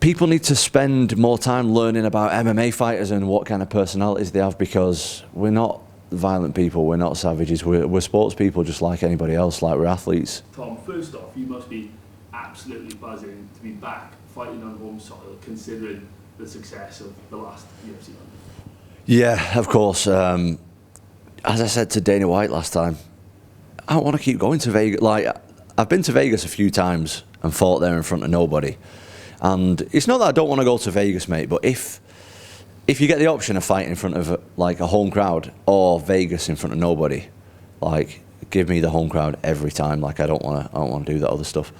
people need to spend more time learning about MMA fighters and what kind of personalities they have, because we're not violent people, we're not savages, we're sports people just like anybody else, like we're athletes. Tom, first off, you must be absolutely buzzing to be back fighting on home soil, considering the success of the last UFC run. Yeah, of course. As I said to Dana White last time, I want to keep going to Vegas. Like, I've been to Vegas a few times and fought there in front of nobody. And it's not that I don't want to go to Vegas, mate, but if you get the option of fighting in front of like a home crowd or Vegas in front of nobody, like, give me the home crowd every time. Like, I don't want to do that other stuff.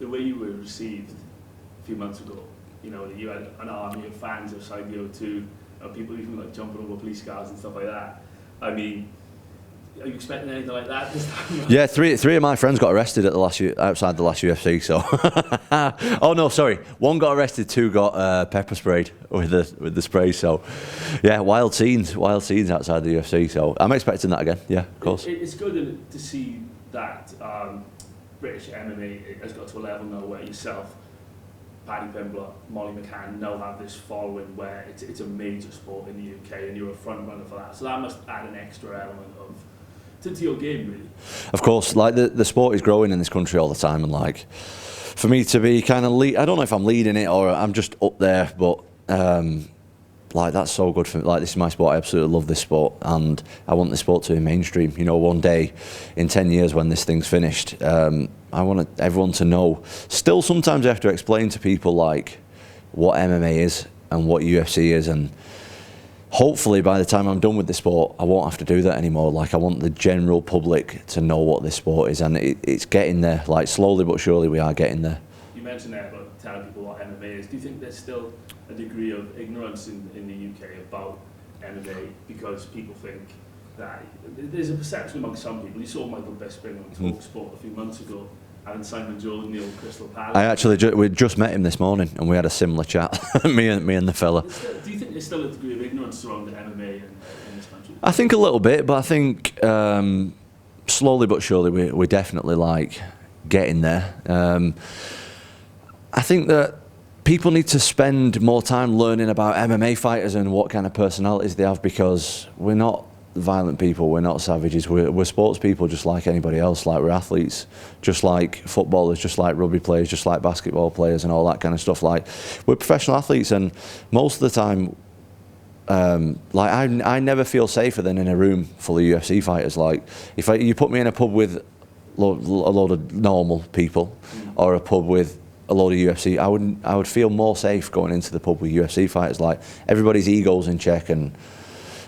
The way you were received a few months ago, you know, you had an army of fans outside the O2, people even like jumping over police cars and stuff like that. I mean, are you expecting anything like that this time? Yeah, three of my friends got arrested at outside the last UFC. So, oh no, sorry, one got arrested, two got pepper sprayed with the spray. So, yeah, wild scenes outside the UFC. So, I'm expecting that again. Yeah, of course. It's good to see that British MMA has got to a level now where yourself, Paddy Pimblett, Molly McCann now have this following where it's a major sport in the UK and you're a front runner for that. So that must add an extra element to your game, really. Of course, like the sport is growing in this country all the time, and like for me to be kind of I don't know if I'm leading it or I'm just up there, but like that's so good for me. Like, this is my sport. I absolutely love this sport, and I want this sport to be mainstream. You know, one day in 10 years when this thing's finished, I want everyone to know. Still, sometimes I have to explain to people like what MMA is and what UFC is, and hopefully by the time I'm done with the sport, I won't have to do that anymore. Like, I want the general public to know what this sport is, and it's getting there. Like, slowly but surely we are getting there. You mentioned there about telling people what MMA is. Do you think there's still a degree of ignorance in the UK about MMA, because people think that there's a perception among some people? You saw Michael Bisping on Talk Sport a few months ago, and Simon Jones in the old Crystal Palace. We just met him this morning and we had a similar chat, me and the fella. Do you think there's still a degree of ignorance around MMA in this country? I think a little bit, but I think slowly but surely we're definitely like getting there. I think that people need to spend more time learning about MMA fighters and what kind of personalities they have, because we're not violent people, we're not savages, we're sports people just like anybody else. Like, we're athletes, just like footballers, just like rugby players, just like basketball players and all that kind of stuff. Like, we're professional athletes, and most of the time, like, I never feel safer than in a room full of UFC fighters. Like, if you put me in a pub with a load of normal people, or a pub with a load of UFC, I would feel more safe going into the pub with UFC fighters. Like, everybody's ego's in check, and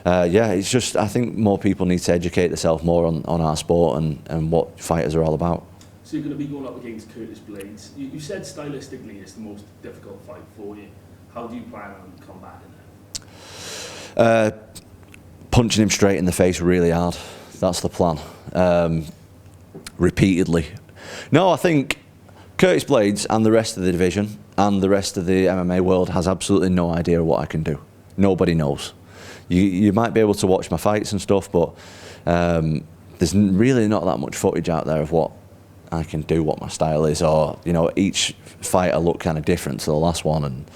yeah, it's just, I think more people need to educate themselves more on our sport and what fighters are all about. So you're going to be going up against Curtis Blaydes. You said stylistically it's the most difficult fight for you. How do you plan on combating it? Punching him straight in the face really hard. That's the plan. Repeatedly. No, I think Curtis Blaydes and the rest of the division and the rest of the MMA world has absolutely no idea what I can do. Nobody knows. You might be able to watch my fights and stuff, but there's really not that much footage out there of what I can do, what my style is, or, you know, each fight I look kind of different to the last one, and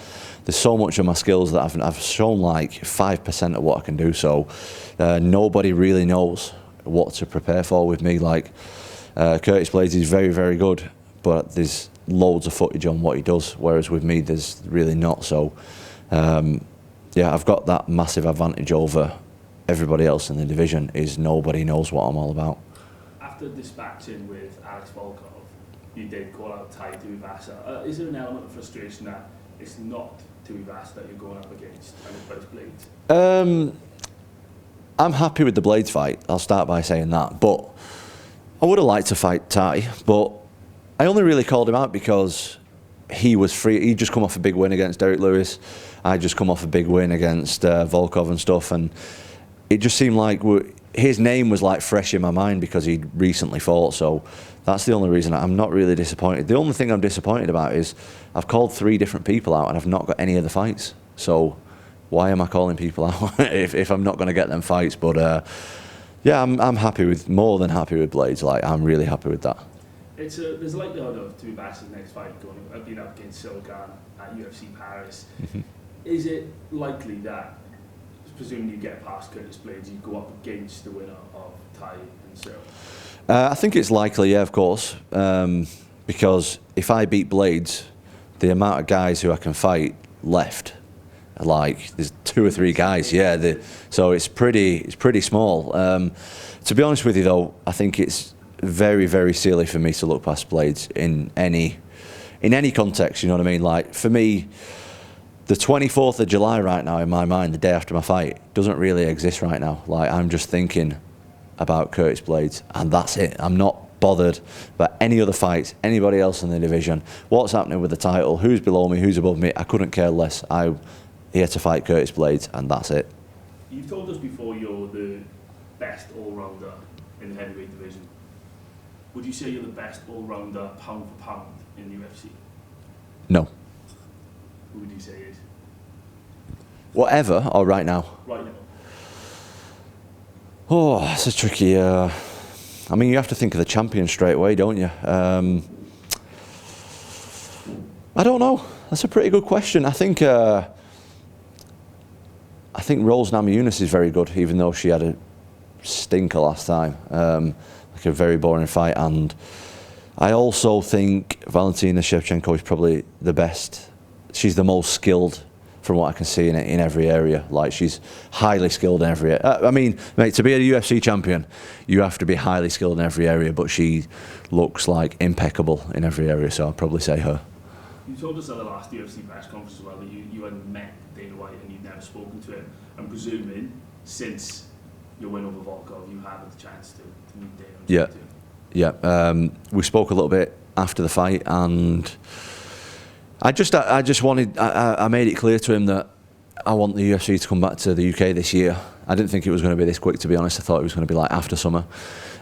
there's so much of my skills that I've shown like 5% of what I can do, so nobody really knows what to prepare for with me. Like, Curtis Blaydes is very, very good, but there's loads of footage on what he does, whereas with me there's really not. So yeah, I've got that massive advantage over everybody else in the division, is nobody knows what I'm all about. After dispatching with Alex Volkov, you did call out Tai Tuivasa. Is there an element of frustration that it's not Tuivasa that you're going up against and it's both Blaydes? I'm happy with the Blaydes fight, I'll start by saying that, but I would have liked to fight Tai, but I only really called him out because he was free. He'd just come off a big win against Derek Lewis. I'd just come off a big win against Volkov and stuff, and it just seemed like his name was like fresh in my mind because he'd recently fought. So that's the only reason. I'm not really disappointed. The only thing I'm disappointed about is I've called 3 different people out and I've not got any of the fights. So why am I calling people out if I'm not going to get them fights? But yeah, I'm happy with, more than happy with Blaydes. Like, I'm really happy with that. There's a likelihood of Tuivasa's next fight being up against Silgan at UFC Paris. Is it likely that, presuming you get past Curtis Blaydes, you go up against the winner of Tai and Cyril? I think it's likely, yeah, of course, because if I beat Blaydes, the amount of guys who I can fight left, like there's 2 or 3 guys, yeah. So it's pretty small. To be honest with you, though, I think it's very, very silly for me to look past Blaydes in any context. You know what I mean? Like for me, the 24th of July right now in my mind, the day after my fight, doesn't really exist right now. Like I'm just thinking about Curtis Blaydes, and that's it. I'm not bothered about any other fights, anybody else in the division, what's happening with the title, who's below me, who's above me. I couldn't care less. I'm here to fight Curtis Blaydes, and that's it. You've told us before you're the best all-rounder in the heavyweight division. Would you say you're the best all-rounder pound for pound in the UFC? No. Who would you say is? Whatever, or right now? Right now. Oh, that's a tricky... I mean, you have to think of the champion straight away, don't you? I don't know. That's a pretty good question. I think Rose Namajunas is very good, even though she had a stinker last time. Like a very boring fight. And I also think Valentina Shevchenko is probably the best. She's the most skilled from what I can see in every area. Like she's highly skilled in every area. I mean, mate, to be a UFC champion, you have to be highly skilled in every area, but she looks like impeccable in every area, so I'd probably say her. You told us at the last UFC press conference as well that you hadn't met Dana White and you'd never spoken to him. I'm presuming since your win over Volkov, you had the chance to meet Dana. Yeah, yeah. We spoke a little bit after the fight, and I just wanted. I made it clear to him that I want the UFC to come back to the UK this year. I didn't think it was going to be this quick, to be honest. I thought it was going to be like after summer.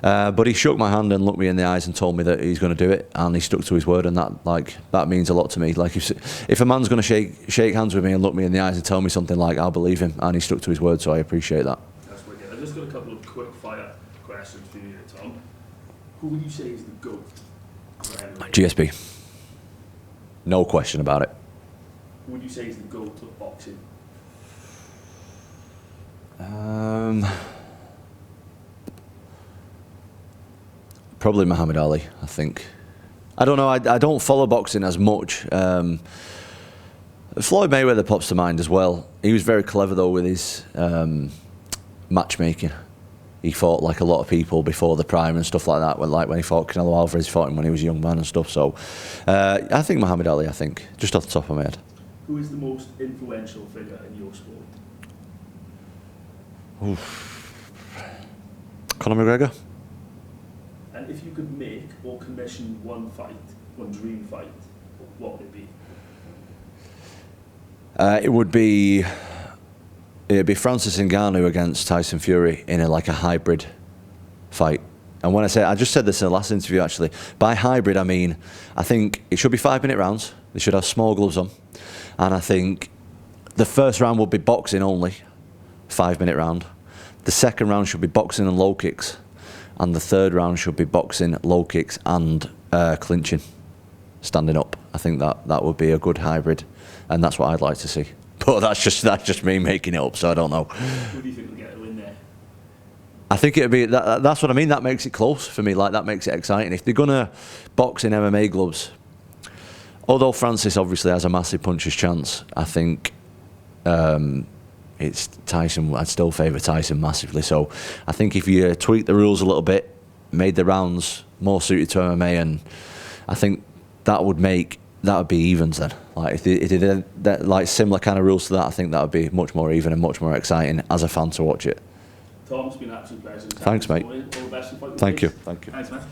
But he shook my hand and looked me in the eyes and told me that he's going to do it, and he stuck to his word, and that means a lot to me. Like if a man's going to shake hands with me and look me in the eyes and tell me something, like I'll believe him, and he stuck to his word, so I appreciate that. That's wicked. I've just got a couple of quick fire questions for you, Tom. Who would you say is the GOAT of MMA? GSP. No question about it. Who would you say is the GOAT of boxing? Probably Muhammad Ali, I think. I don't know, I don't follow boxing as much. Floyd Mayweather pops to mind as well. He was very clever though with his matchmaking. He fought like a lot of people before the prime and stuff like that. When he fought Canelo Alvarez, he fought him when he was a young man and stuff. So I think Muhammad Ali, just off the top of my head. Who is the most influential figure in your sport? Conor McGregor. And if you could make or commission one fight, one dream fight, what would it be? It'd be Francis Ngannou against Tyson Fury in a hybrid fight. And when I just said this in the last interview actually, by hybrid I mean, I think it should be 5-minute rounds, they should have small gloves on, and I think the first round would be boxing only, 5-minute round. The second round should be boxing and low kicks, and the third round should be boxing, low kicks and clinching, standing up. I think that would be a good hybrid, and that's what I'd like to see. But that's just me making it up, so I don't know. Who do you think will get a win there? I think it'd be that's what I mean. That makes it close for me. Like that makes it exciting. If they're gonna box in MMA gloves, although Francis obviously has a massive puncher's chance, I think it's Tyson. I'd still favour Tyson massively. So I think if you tweak the rules a little bit, made the rounds more suited to MMA, and I think that would be evens then. Like if they did that, like similar kind of rules to that, I think that would be much more even and much more exciting as a fan to watch it. Tom, it's been an absolute pleasure. Thanks, mate. All the best. Thank you. Thanks, man.